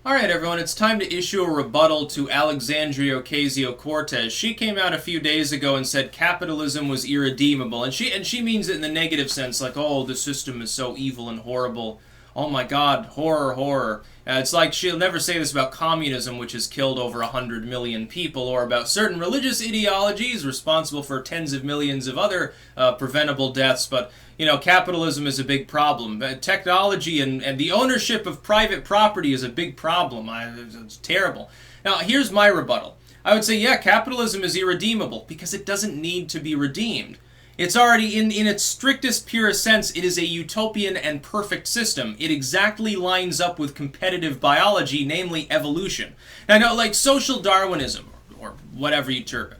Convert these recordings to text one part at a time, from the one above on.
Alright everyone, it's time to issue a rebuttal to Alexandria Ocasio Cortez. She came out a few days ago and said capitalism was irredeemable, and she means it in the negative sense, like, oh, the system is so evil and horrible. Oh my god, horror, horror. It's like she'll never say this about communism, which has killed over 100 million people, or about certain religious ideologies responsible for tens of millions of other preventable deaths, but, you know, capitalism is a big problem. Technology and the ownership of private property is a big problem. It's terrible. Now, here's my rebuttal. I would say, yeah, capitalism is irredeemable, because it doesn't need to be redeemed. It's already, in its strictest, purest sense, it is a utopian and perfect system. It exactly lines up with competitive biology, namely evolution. Now, no, like social Darwinism, or whatever you term it,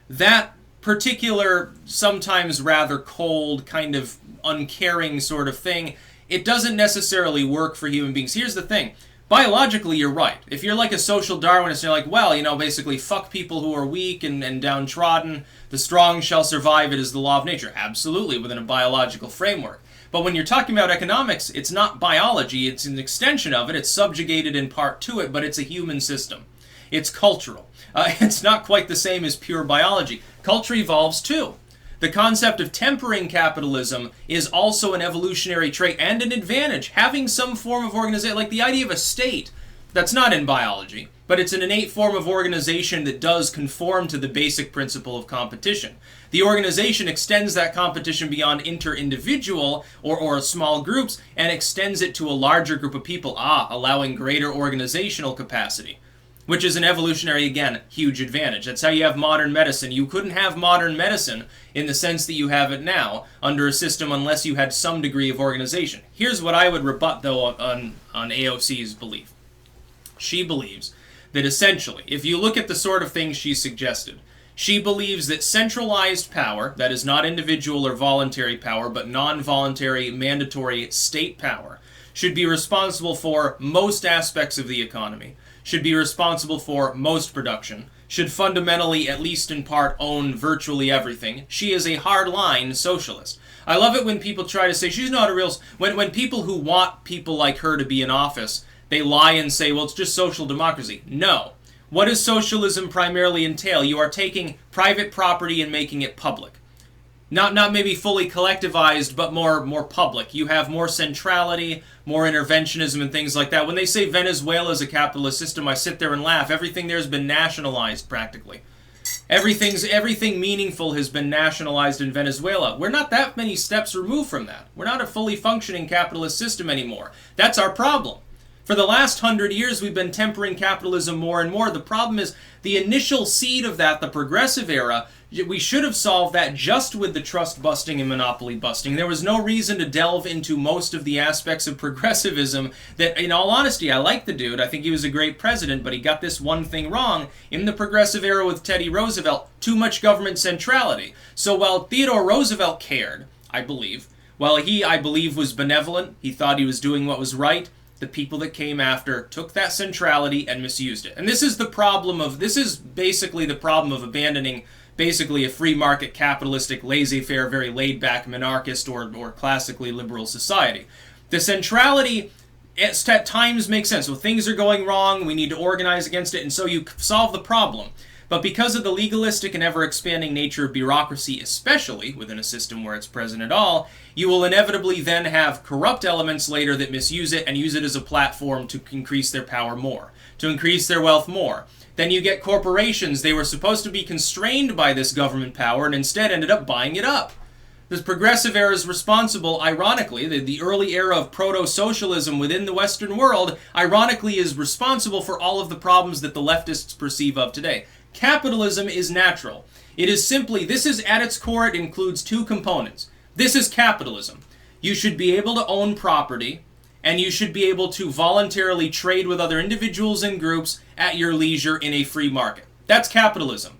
that particular, sometimes rather cold, kind of uncaring sort of thing, it doesn't necessarily work for human beings. Here's the thing. Biologically, you're right. If you're like a social Darwinist, you're like, well, you know, basically, fuck people who are weak and downtrodden. The strong shall survive. It is the law of nature. Absolutely, within a biological framework. But when you're talking about economics, it's not biology. It's an extension of it. It's subjugated in part to it, but it's a human system. It's cultural. It's not quite the same as pure biology. Culture evolves too. The concept of tempering capitalism is also an evolutionary trait and an advantage. Having some form of organization, like the idea of a state, that's not in biology, but it's an innate form of organization that does conform to the basic principle of competition. The organization extends that competition beyond inter-individual or small groups and extends it to a larger group of people, allowing greater organizational capacity. Which is an evolutionary, again, huge advantage. That's how you have modern medicine. You couldn't have modern medicine in the sense that you have it now under a system unless you had some degree of organization. Here's what I would rebut, though, on AOC's belief. She believes that essentially, if you look at the sort of things she suggested, she believes that centralized power, that is not individual or voluntary power, but non-voluntary, mandatory state power, should be responsible for most aspects of the economy, should be responsible for most production, should fundamentally, at least in part, own virtually everything. She is a hardline socialist. I love it when people try to say she's not a real... When people who want people like her to be in office, they lie and say, well, it's just social democracy. No. What does socialism primarily entail? You are taking private property and making it public. Not maybe fully collectivized, but more public. You have more centrality, more interventionism and things like that. When they say Venezuela is a capitalist system, I sit there and laugh. Everything there has been nationalized, practically. Everything meaningful has been nationalized in Venezuela. We're not that many steps removed from that. We're not a fully functioning capitalist system anymore. That's our problem. For the last 100 years, we've been tempering capitalism more and more. The problem is the initial seed of that, the progressive era, we should have solved that just with the trust busting and monopoly busting. There was no reason to delve into most of the aspects of progressivism that, in all honesty, I like the dude. I think he was a great president, but he got this one thing wrong. In the progressive era with Teddy Roosevelt, too much government centrality. So while Theodore Roosevelt cared, I believe, while he, I believe, was benevolent, he thought he was doing what was right, the people that came after took that centrality and misused it. And this is basically the problem of abandoning basically a free market, capitalistic, laissez-faire, very laid-back, monarchist, or classically liberal society. The centrality at times makes sense. Well, things are going wrong, we need to organize against it, and so you solve the problem. But because of the legalistic and ever-expanding nature of bureaucracy, especially within a system where it's present at all, you will inevitably then have corrupt elements later that misuse it and use it as a platform to increase their power more, to increase their wealth more. Then you get corporations. They were supposed to be constrained by this government power and instead ended up buying it up. This progressive era is responsible, ironically, the early era of proto-socialism within the Western world, ironically is responsible for all of the problems that the leftists perceive of today. Capitalism is natural. It is simply, this is at its core, it includes two components. This is capitalism. You should be able to own property, and you should be able to voluntarily trade with other individuals and groups at your leisure in a free market. That's capitalism.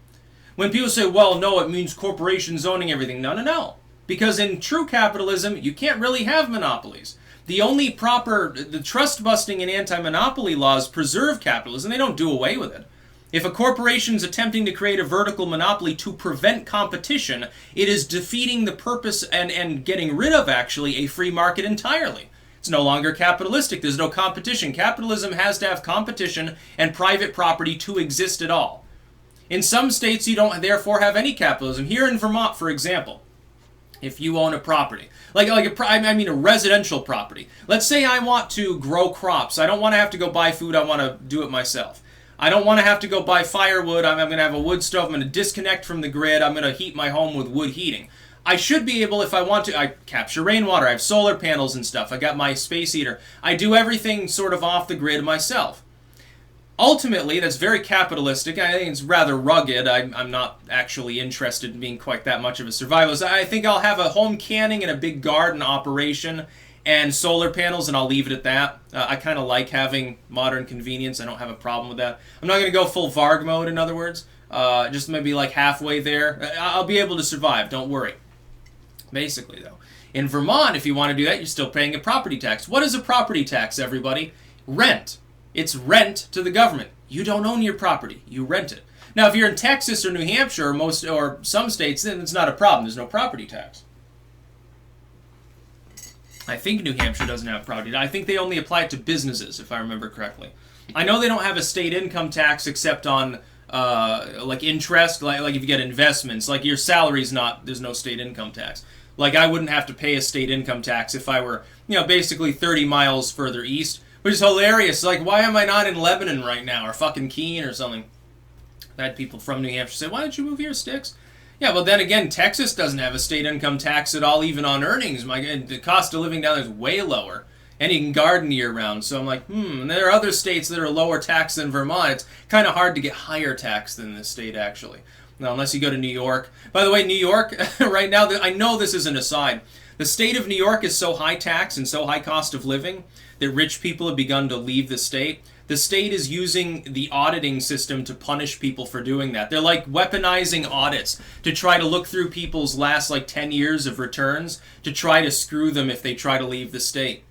When people say, well, no, it means corporations owning everything. No. Because in true capitalism, you can't really have monopolies. The trust-busting and anti-monopoly laws preserve capitalism. They don't do away with it. If a corporation is attempting to create a vertical monopoly to prevent competition, it is defeating the purpose and getting rid of, actually, a free market entirely. It's no longer capitalistic. There's no competition. Capitalism has to have competition and private property to exist at all. In some states, you don't therefore have any capitalism. Here in Vermont, for example, if you own a property, a residential property. Let's say I want to grow crops. I don't want to have to go buy food. I want to do it myself. I don't want to have to go buy firewood. I'm going to have a wood stove. I'm going to disconnect from the grid. I'm going to heat my home with wood heating. I should be able, if I want to, I capture rainwater. I have solar panels and stuff. I got my space heater. I do everything sort of off the grid myself. Ultimately, that's very capitalistic. I think it's rather rugged. I'm not actually interested in being quite that much of a survivalist. I think I'll have a home canning and a big garden operation and solar panels, and I'll leave it at that. I kind of like having modern convenience. I don't have a problem with that. I'm not going to go full Varg mode, in other words. Just maybe like halfway there. I'll be able to survive, don't worry. Basically, though. In Vermont, if you want to do that, you're still paying a property tax. What is a property tax, everybody? Rent. It's rent to the government. You don't own your property. You rent it. Now, if you're in Texas or New Hampshire or some states, then it's not a problem. There's no property tax. I think New Hampshire doesn't have property tax. I think they only apply it to businesses, if I remember correctly. I know they don't have a state income tax except on like interest, like if you get investments. Like your salary's not, there's no state income tax. Like I wouldn't have to pay a state income tax if I were, basically 30 miles further east. Which is hilarious. Like, why am I not in Lebanon right now, or fucking Keene or something? I had people from New Hampshire say, why don't you move here, Sticks? Yeah, well then again, Texas doesn't have a state income tax at all, even on earnings. The cost of living down there is way lower. And you can garden year-round. So I'm like, and there are other states that are lower tax than Vermont. It's kind of hard to get higher tax than this state, actually. Now, unless you go to New York. By the way, New York, right now, I know this is an aside. The state of New York is so high tax and so high cost of living that rich people have begun to leave the state. The state is using the auditing system to punish people for doing that. They're like weaponizing audits to try to look through people's last 10 years of returns to try to screw them if they try to leave the state.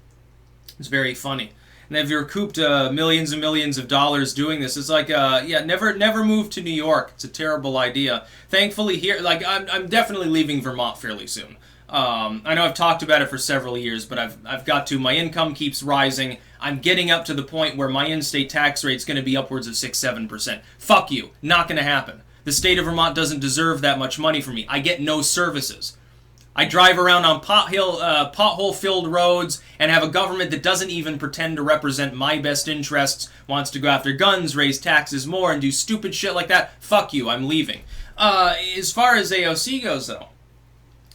It's very funny. And they've recouped millions and millions of dollars doing this. It's like, never move to New York. It's a terrible idea. Thankfully here, I'm definitely leaving Vermont fairly soon. I know I've talked about it for several years, but I've got to. My income keeps rising. I'm getting up to the point where my in-state tax rate's going to be upwards of 6-7%. Fuck you. Not going to happen. The state of Vermont doesn't deserve that much money from me. I get no services. I drive around on pothole-filled roads and have a government that doesn't even pretend to represent my best interests, wants to go after guns, raise taxes more, and do stupid shit like that. Fuck you. I'm leaving. As far as AOC goes, though,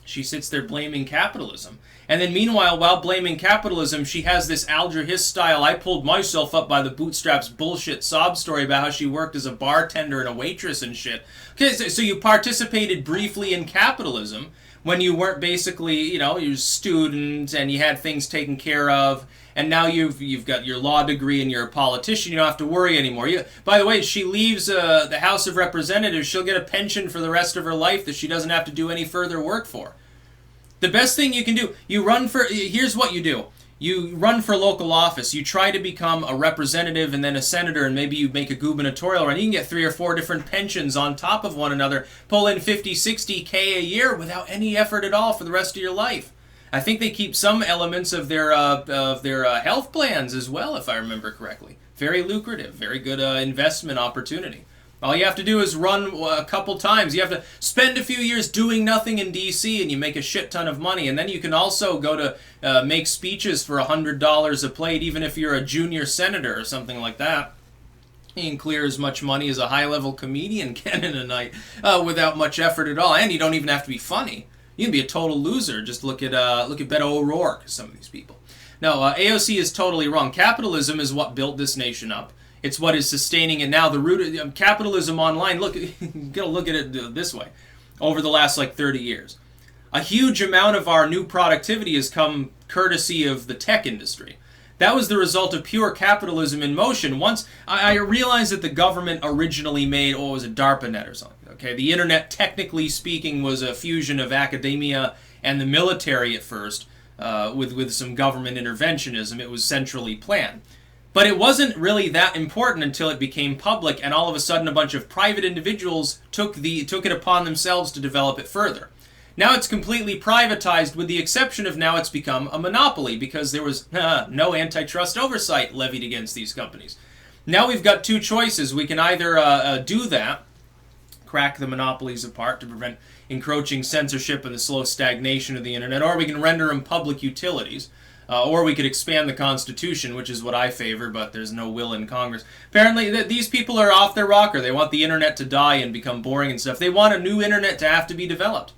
she sits there blaming capitalism. And then meanwhile, while blaming capitalism, she has this Alger Hiss style, I pulled myself up by the bootstraps bullshit sob story about how she worked as a bartender and a waitress and shit. Okay, so you participated briefly in capitalism when you weren't basically, you're a student and you had things taken care of. And now you've got your law degree and you're a politician. You don't have to worry anymore. By the way, she leaves the House of Representatives. She'll get a pension for the rest of her life that she doesn't have to do any further work for. The best thing you can do, here's what you do. You run for local office. You try to become a representative and then a senator, and maybe you make a gubernatorial run. You can get 3 or 4 different pensions on top of one another, pull in 50, 60K a year without any effort at all for the rest of your life. I think they keep some elements of their health plans as well, if I remember correctly. Very lucrative, very good investment opportunity. All you have to do is run a couple times. You have to spend a few years doing nothing in D.C. and you make a shit ton of money. And then you can also go to make speeches for $100 a plate, even if you're a junior senator or something like that. You can clear as much money as a high-level comedian can in a night without much effort at all. And you don't even have to be funny. You can be a total loser. Just look at Beto O'Rourke, some of these people. No, AOC is totally wrong. Capitalism is what built this nation up. It's what is sustaining it now. The root of capitalism online, look, you gotta look at it this way. Over the last 30 years. A huge amount of our new productivity has come courtesy of the tech industry. That was the result of pure capitalism in motion. Once I realized that the government originally made, was it DARPANet or something? Okay, the internet, technically speaking, was a fusion of academia and the military at first, with some government interventionism. It was centrally planned. But it wasn't really that important until it became public, and all of a sudden a bunch of private individuals took it upon themselves to develop it further. Now it's completely privatized, with the exception of now it's become a monopoly because there was no antitrust oversight levied against these companies. Now we've got two choices. We can either do that, crack the monopolies apart to prevent encroaching censorship and the slow stagnation of the internet, or we can render them public utilities, or we could expand the Constitution, which is what I favor, but there's no will in Congress. Apparently, these people are off their rocker. They want the internet to die and become boring and stuff. They want a new internet to have to be developed.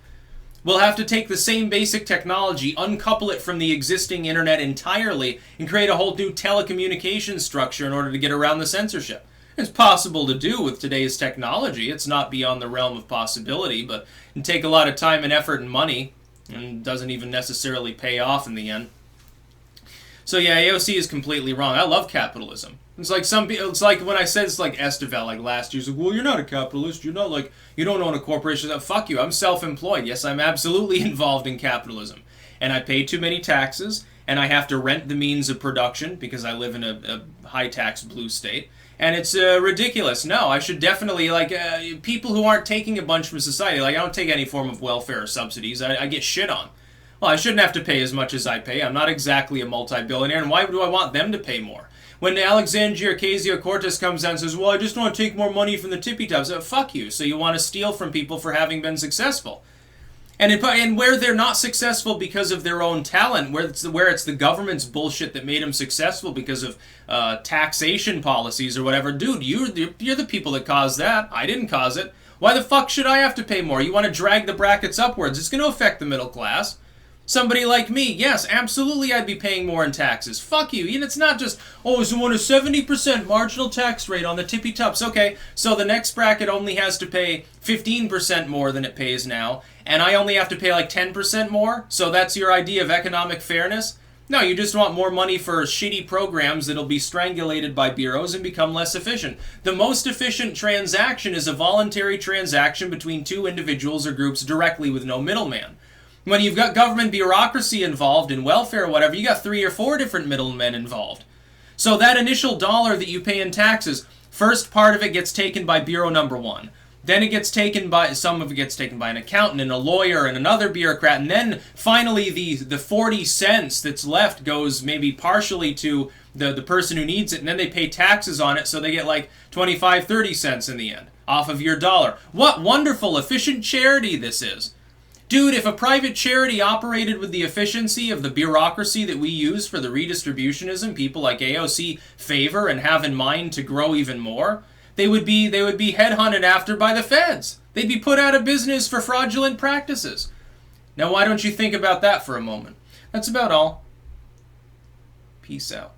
We'll have to take the same basic technology, uncouple it from the existing internet entirely, and create a whole new telecommunications structure in order to get around the censorship. It's possible to do with today's technology. It's not beyond the realm of possibility, but it take a lot of time and effort and money, and doesn't even necessarily pay off in the end. So yeah, AOC is completely wrong. I love capitalism. It's like some people. It's like when I said it's like Esteval, like last year. It's like, well, you're not a capitalist. You're not like, you don't own a corporation. Fuck you. I'm self-employed. Yes, I'm absolutely involved in capitalism, and I pay too many taxes, and I have to rent the means of production because I live in a high-tax blue state. And it's ridiculous. No, I should definitely, like, people who aren't taking a bunch from society, like, I don't take any form of welfare or subsidies. I get shit on. Well, I shouldn't have to pay as much as I pay. I'm not exactly a multi-billionaire, and why do I want them to pay more? When Alexandria Ocasio Cortez comes down and says, well, I just want to take more money from the tippy tops, fuck you. So you want to steal from people for having been successful. And where they're not successful because of their own talent, where it's the government's bullshit that made them successful because of taxation policies or whatever, dude, you're the people that caused that. I didn't cause it. Why the fuck should I have to pay more? You want to drag the brackets upwards. It's going to affect the middle class. Somebody like me, yes, absolutely I'd be paying more in taxes. Fuck you. And it's not just, oh, so want a 70% marginal tax rate on the tippy tops. Okay, so the next bracket only has to pay 15% more than it pays now, and I only have to pay like 10% more? So that's your idea of economic fairness? No, you just want more money for shitty programs that'll be strangulated by bureaus and become less efficient. The most efficient transaction is a voluntary transaction between two individuals or groups directly with no middleman. When you've got government bureaucracy involved in welfare or whatever, you got 3 or 4 different middlemen involved. So that initial dollar that you pay in taxes, first part of it gets taken by bureau number 1. Then it gets taken by, some of it gets taken by an accountant and a lawyer and another bureaucrat. And then finally the 40 cents that's left goes maybe partially to the person who needs it. And then they pay taxes on it, so they get like 25, 30 cents in the end off of your dollar. What wonderful, efficient charity this is. Dude, if a private charity operated with the efficiency of the bureaucracy that we use for the redistributionism people like AOC favor and have in mind to grow even more, they would be headhunted after by the feds. They'd be put out of business for fraudulent practices. Now, why don't you think about that for a moment? That's about all. Peace out.